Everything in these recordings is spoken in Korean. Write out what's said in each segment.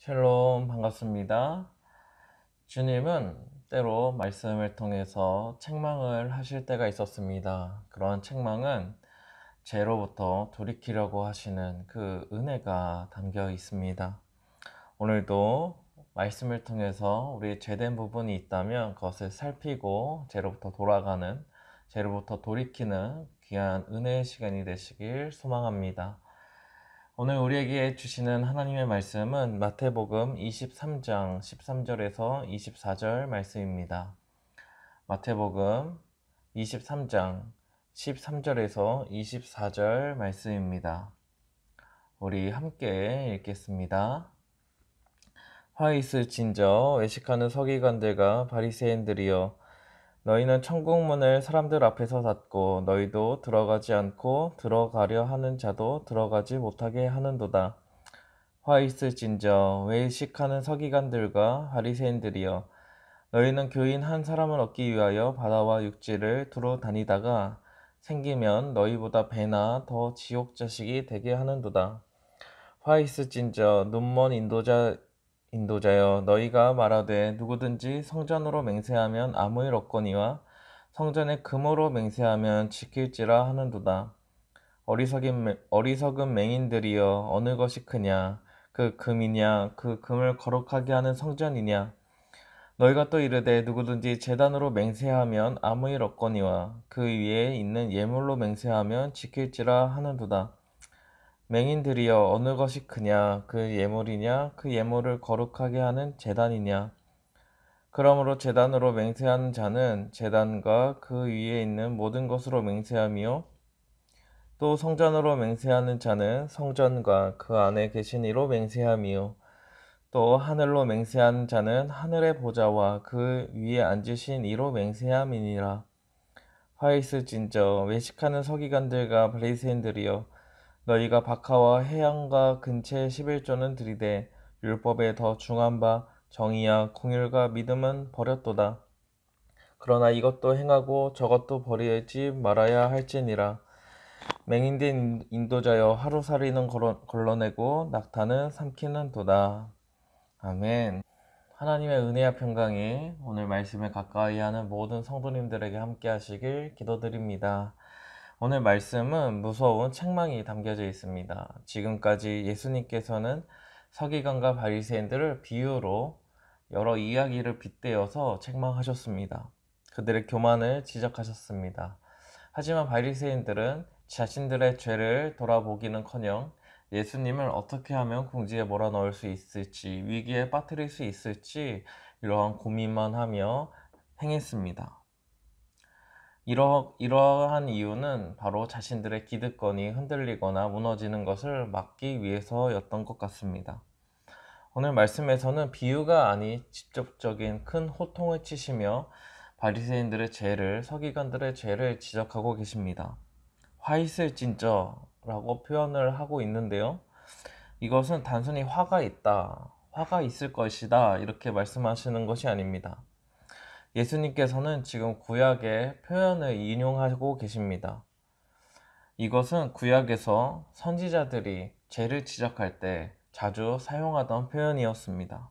샬롬 반갑습니다. 주님은 때로 말씀을 통해서 책망을 하실 때가 있었습니다. 그런 책망은 죄로부터 돌이키려고 하시는 그 은혜가 담겨 있습니다. 오늘도 말씀을 통해서 우리 죄된 부분이 있다면 그것을 살피고 죄로부터 돌아가는, 죄로부터 돌이키는 귀한 은혜의 시간이 되시길 소망합니다. 오늘 우리에게 주시는 하나님의 말씀은 마태복음 23장 13절에서 24절 말씀입니다. 마태복음 23장 13절에서 24절 말씀입니다. 우리 함께 읽겠습니다. 화 있을진저 외식하는 서기관들과 바리새인들이여, 너희는 천국문을 사람들 앞에서 닫고 너희도 들어가지 않고 들어가려 하는 자도 들어가지 못하게 하는도다. 화 있을진저 외식하는 서기관들과 바리새인들이여, 너희는 교인 한 사람을 얻기 위하여 바다와 육지를 두루 다니다가 생기면 너희보다 배나 더 지옥 자식이 되게 하는도다. 화 있을진저 눈먼 인도자여, 너희가 말하되 누구든지 성전으로 맹세하면 아무 일 없거니와 성전에 금으로 맹세하면 지킬지라 하는도다. 어리석은 맹인들이여, 어느 것이 크냐? 그 금이냐? 그 금을 거룩하게 하는 성전이냐? 너희가 또 이르되 누구든지 제단으로 맹세하면 아무 일 없거니와 그 위에 있는 예물로 맹세하면 지킬지라 하는도다. 맹인들이여, 어느 것이 크냐? 그 예물이냐? 그 예물을 거룩하게 하는 제단이냐? 그러므로 제단으로 맹세하는 자는 제단과 그 위에 있는 모든 것으로 맹세하며, 또 성전으로 맹세하는 자는 성전과 그 안에 계신 이로 맹세하며, 또 하늘로 맹세하는 자는 하늘의 보좌와 그 위에 앉으신 이로 맹세함이니라. 화 있을진저 외식하는 서기관들과 바리새인들이여, 너희가 박하와 해양과 근처의 11조는 들이되 율법에 더 중한 바 정의와 공율과 믿음은 버렸도다. 그러나 이것도 행하고 저것도 버리지 말아야 할지니라. 맹인된 인도자여, 하루살이는 걸러내고 낙타는 삼키는 도다. 아멘. 하나님의 은혜와 평강이 오늘 말씀을 가까이 하는 모든 성도님들에게 함께 하시길 기도드립니다. 오늘 말씀은 무서운 책망이 담겨져 있습니다. 지금까지 예수님께서는 서기관과 바리새인들을 비유로 여러 이야기를 빗대어서 책망하셨습니다. 그들의 교만을 지적하셨습니다. 하지만 바리새인들은 자신들의 죄를 돌아보기는커녕 예수님을 어떻게 하면 궁지에 몰아넣을 수 있을지, 위기에 빠뜨릴 수 있을지 이러한 고민만 하며 행했습니다. 이러한 이유는 바로 자신들의 기득권이 흔들리거나 무너지는 것을 막기 위해서였던 것 같습니다. 오늘 말씀에서는 비유가 아닌 직접적인 큰 호통을 치시며 바리새인들의 죄를, 서기관들의 죄를 지적하고 계십니다. 화 있을진저라고 표현을 하고 있는데요. 이것은 단순히 화가 있다, 화가 있을 것이다 이렇게 말씀하시는 것이 아닙니다. 예수님께서는 지금 구약의 표현을 인용하고 계십니다. 이것은 구약에서 선지자들이 죄를 지적할 때 자주 사용하던 표현이었습니다.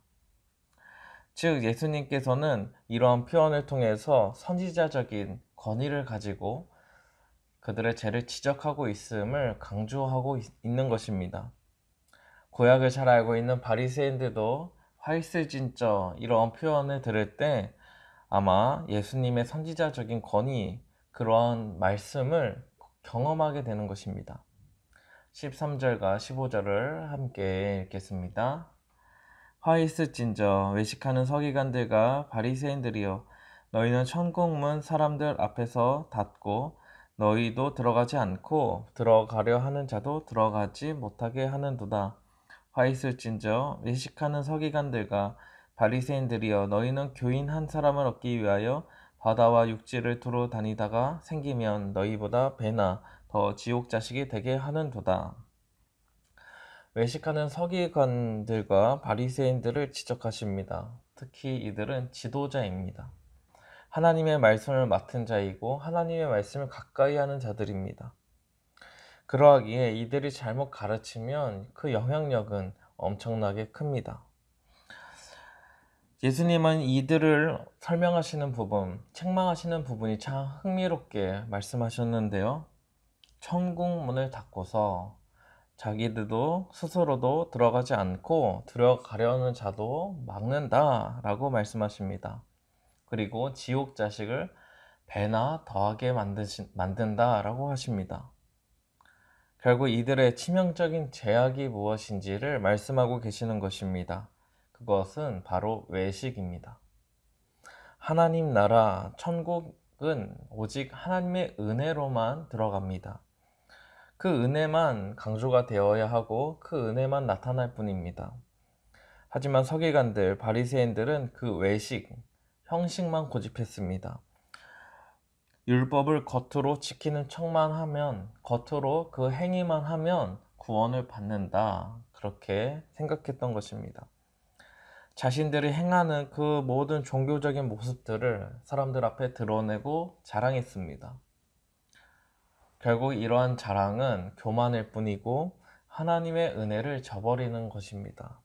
즉, 예수님께서는 이러한 표현을 통해서 선지자적인 권위를 가지고 그들의 죄를 지적하고 있음을 강조하고 있는 것입니다. 구약을 잘 알고 있는 바리새인들도 화이슬진저 이러한 표현을 들을 때 아마 예수님의 선지자적인 권위, 그러한 말씀을 경험하게 되는 것입니다. 13절과 15절을 함께 읽겠습니다. 화 있을진저 외식하는 서기관들과 바리새인들이여, 너희는 천국문 사람들 앞에서 닫고 너희도 들어가지 않고 들어가려 하는 자도 들어가지 못하게 하는도다. 화 있을진저 외식하는 서기관들과 바리새인들이여, 너희는 교인 한 사람을 얻기 위하여 바다와 육지를 두루 다니다가 생기면 너희보다 배나 더 지옥 자식이 되게 하는도다. 외식하는 서기관들과 바리새인들을 지적하십니다. 특히 이들은 지도자입니다. 하나님의 말씀을 맡은 자이고 하나님의 말씀을 가까이 하는 자들입니다. 그러하기에 이들이 잘못 가르치면 그 영향력은 엄청나게 큽니다. 예수님은 이들을 설명하시는 부분, 책망하시는 부분이 참 흥미롭게 말씀하셨는데요. 천국 문을 닫고서 자기들도 스스로도 들어가지 않고 들어가려는 자도 막는다 라고 말씀하십니다. 그리고 지옥 자식을 배나 더하게 만든다 라고 하십니다. 결국 이들의 치명적인 죄악이 무엇인지를 말씀하고 계시는 것입니다. 그것은 바로 외식입니다. 하나님 나라, 천국은 오직 하나님의 은혜로만 들어갑니다. 그 은혜만 강조가 되어야 하고 그 은혜만 나타날 뿐입니다. 하지만 서기관들, 바리새인들은 그 외식, 형식만 고집했습니다. 율법을 겉으로 지키는 척만 하면, 겉으로 그 행위만 하면 구원을 받는다. 그렇게 생각했던 것입니다. 자신들이 행하는 그 모든 종교적인 모습들을 사람들 앞에 드러내고 자랑했습니다. 결국 이러한 자랑은 교만일 뿐이고 하나님의 은혜를 저버리는 것입니다.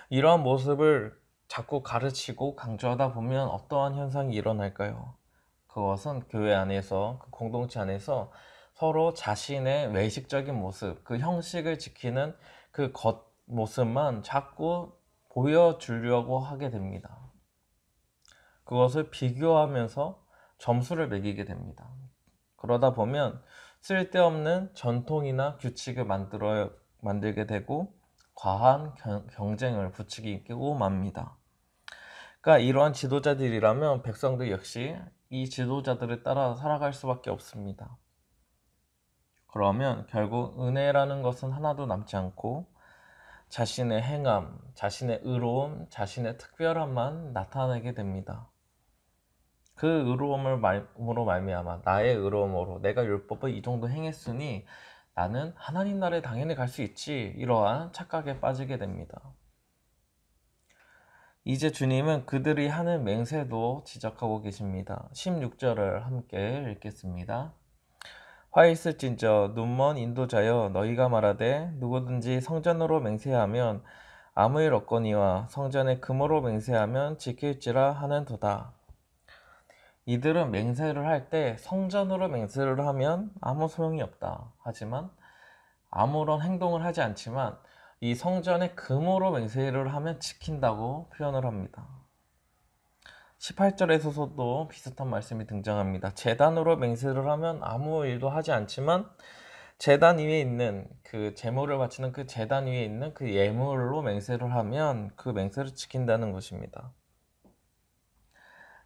이러한 모습을 자꾸 가르치고 강조하다 보면 어떠한 현상이 일어날까요? 그것은 교회 안에서, 그 공동체 안에서 서로 자신의 외식적인 모습, 그 형식을 지키는 그 겉모습만 자꾸 보여주려고 하게 됩니다. 그것을 비교하면서 점수를 매기게 됩니다. 그러다 보면 쓸데없는 전통이나 규칙을 만들게 되고 과한 경쟁을 부추기고 맙니다. 그러니까 이러한 지도자들이라면 백성들 역시 이 지도자들을 따라 살아갈 수밖에 없습니다. 그러면 결국 은혜라는 것은 하나도 남지 않고 자신의 행함, 자신의 의로움, 자신의 특별함만 나타내게 됩니다. 그 의로움으로 말미암아 나의 의로움으로 내가 율법을 이 정도 행했으니 나는 하나님 나라에 당연히 갈 수 있지, 이러한 착각에 빠지게 됩니다. 이제 주님은 그들이 하는 맹세도 지적하고 계십니다. 16절을 함께 읽겠습니다. 화 있을진저 눈먼 인도자여 너희가 말하되 누구든지 성전으로 맹세하면 아무 일 없거니와 성전에 금으로 맹세하면 지킬지라 하는도다. 이들은 맹세를 할 때 성전으로 맹세를 하면 아무 소용이 없다. 하지만 아무런 행동을 하지 않지만 이 성전에 금으로 맹세를 하면 지킨다고 표현을 합니다. 18절에서도 비슷한 말씀이 등장합니다. 제단으로 맹세를 하면 아무 일도 하지 않지만 제단 위에 있는 그 제물을 바치는 그 제단 위에 있는 그 예물로 맹세를 하면 그 맹세를 지킨다는 것입니다.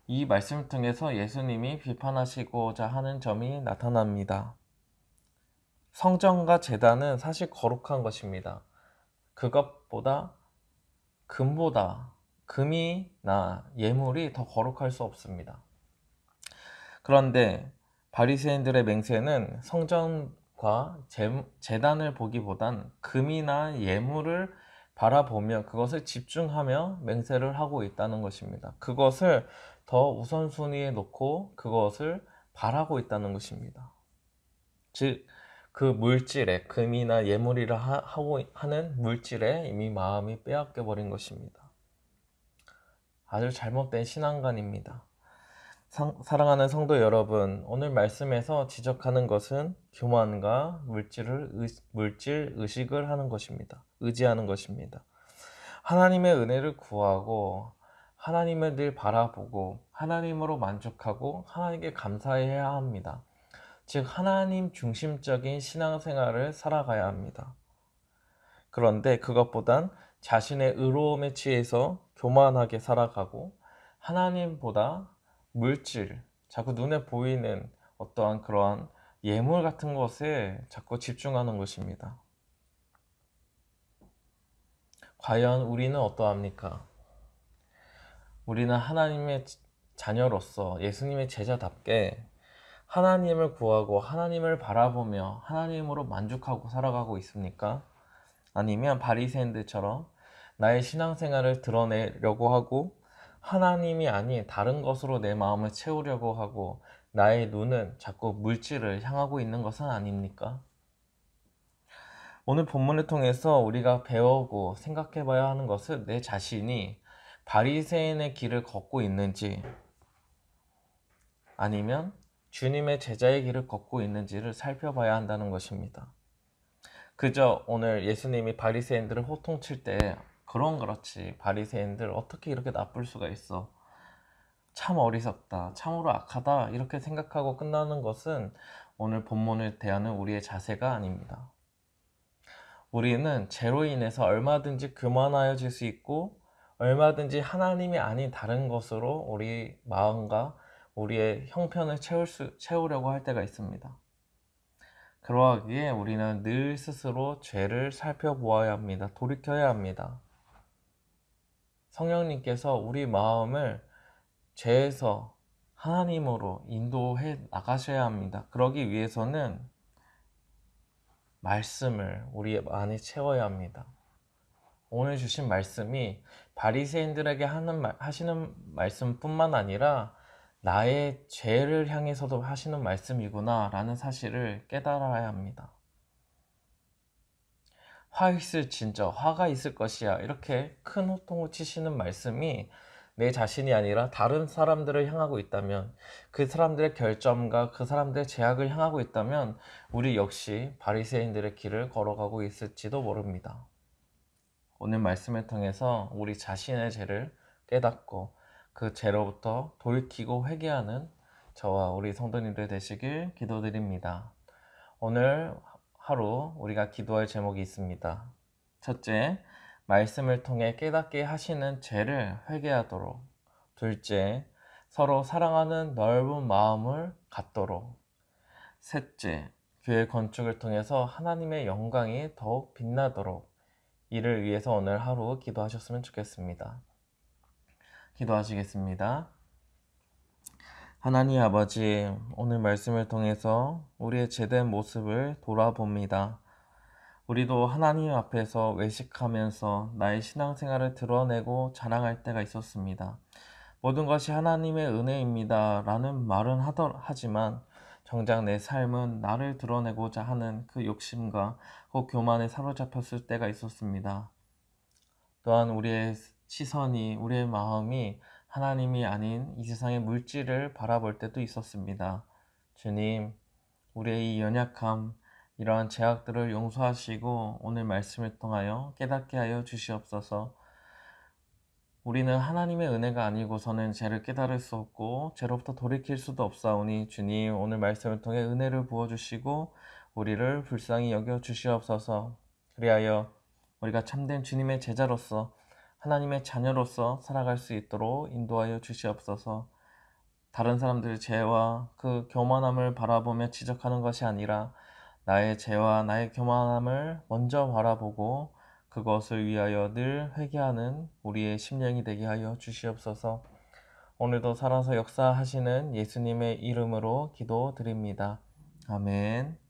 이 말씀을 통해서 예수님이 비판하시고자 하는 점이 나타납니다. 성전과 제단은 사실 거룩한 것입니다. 그것보다 금이나 예물이 더 거룩할 수 없습니다. 그런데 바리새인들의 맹세는 성전과 제단을 보기보단 금이나 예물을 바라보며 그것을 집중하며 맹세를 하고 있다는 것입니다. 그것을 더 우선순위에 놓고 그것을 바라고 있다는 것입니다. 즉, 그 물질에, 금이나 예물이라 하는 물질에 이미 마음이 빼앗겨 버린 것입니다. 아주 잘못된 신앙관입니다. 사랑하는 성도 여러분, 오늘 말씀에서 지적하는 것은 교만과 물질 의식을 하는 것입니다. 의지하는 것입니다. 하나님의 은혜를 구하고 하나님을 늘 바라보고 하나님으로 만족하고 하나님께 감사해야 합니다. 즉 하나님 중심적인 신앙생활을 살아가야 합니다. 그런데 그것보단 자신의 의로움에 취해서 교만하게 살아가고 하나님보다 물질, 자꾸 눈에 보이는 어떠한 그러한 예물 같은 것에 자꾸 집중하는 것입니다. 과연 우리는 어떠합니까? 우리는 하나님의 자녀로서 예수님의 제자답게 하나님을 구하고 하나님을 바라보며 하나님으로 만족하고 살아가고 있습니까? 아니면 바리새인들처럼 나의 신앙생활을 드러내려고 하고 하나님이 아닌 다른 것으로 내 마음을 채우려고 하고 나의 눈은 자꾸 물질을 향하고 있는 것은 아닙니까? 오늘 본문을 통해서 우리가 배우고 생각해 봐야 하는 것은 내 자신이 바리새인의 길을 걷고 있는지 아니면 주님의 제자의 길을 걷고 있는지를 살펴봐야 한다는 것입니다. 그저 오늘 예수님이 바리새인들을 호통칠 때 그런 그렇지 바리새인들 어떻게 이렇게 나쁠 수가 있어, 참 어리석다, 참으로 악하다 이렇게 생각하고 끝나는 것은 오늘 본문을 대하는 우리의 자세가 아닙니다. 우리는 죄로 인해서 얼마든지 교만하여질 수 있고 얼마든지 하나님이 아닌 다른 것으로 우리 마음과 우리의 형편을 채우려고 할 때가 있습니다. 그러하기에 우리는 늘 스스로 죄를 살펴보아야 합니다. 돌이켜야 합니다. 성령님께서 우리 마음을 죄에서 하나님으로 인도해 나가셔야 합니다. 그러기 위해서는 말씀을 우리 안에 채워야 합니다. 오늘 주신 말씀이 바리새인들에게 하시는 말씀뿐만 아니라 나의 죄를 향해서도 하시는 말씀이구나 라는 사실을 깨달아야 합니다. 화 있을 진저 화가 있을 것이야 이렇게 큰 호통을 치시는 말씀이 내 자신이 아니라 다른 사람들을 향하고 있다면, 그 사람들의 결점과 그 사람들의 죄악을 향하고 있다면 우리 역시 바리새인들의 길을 걸어가고 있을지도 모릅니다. 오늘 말씀을 통해서 우리 자신의 죄를 깨닫고 그 죄로부터 돌이키고 회개하는 저와 우리 성도님들 되시길 기도드립니다. 오늘 하루 우리가 기도할 제목이 있습니다. 첫째, 말씀을 통해 깨닫게 하시는 죄를 회개하도록. 둘째, 서로 사랑하는 넓은 마음을 갖도록. 셋째, 교회 건축을 통해서 하나님의 영광이 더욱 빛나도록. 이를 위해서 오늘 하루 기도하셨으면 좋겠습니다. 기도하시겠습니다. 하나님 아버지, 오늘 말씀을 통해서 우리의 죄된 모습을 돌아봅니다. 우리도 하나님 앞에서 외식하면서 나의 신앙생활을 드러내고 자랑할 때가 있었습니다. 모든 것이 하나님의 은혜입니다 라는 말은 하지만 정작 내 삶은 나를 드러내고자 하는 그 욕심과 그 교만에 사로잡혔을 때가 있었습니다. 또한 우리의 시선이, 우리의 마음이 하나님이 아닌 이 세상의 물질을 바라볼 때도 있었습니다. 주님, 우리의 이 연약함, 이러한 죄악들을 용서하시고 오늘 말씀을 통하여 깨닫게 하여 주시옵소서. 우리는 하나님의 은혜가 아니고서는 죄를 깨달을 수 없고 죄로부터 돌이킬 수도 없사오니 주님, 오늘 말씀을 통해 은혜를 부어주시고 우리를 불쌍히 여겨 주시옵소서. 그리하여 우리가 참된 주님의 제자로서 하나님의 자녀로서 살아갈 수 있도록 인도하여 주시옵소서. 다른 사람들의 죄와 그 교만함을 바라보며 지적하는 것이 아니라 나의 죄와 나의 교만함을 먼저 바라보고 그것을 위하여 늘 회개하는 우리의 심령이 되게 하여 주시옵소서. 오늘도 살아서 역사하시는 예수님의 이름으로 기도드립니다. 아멘.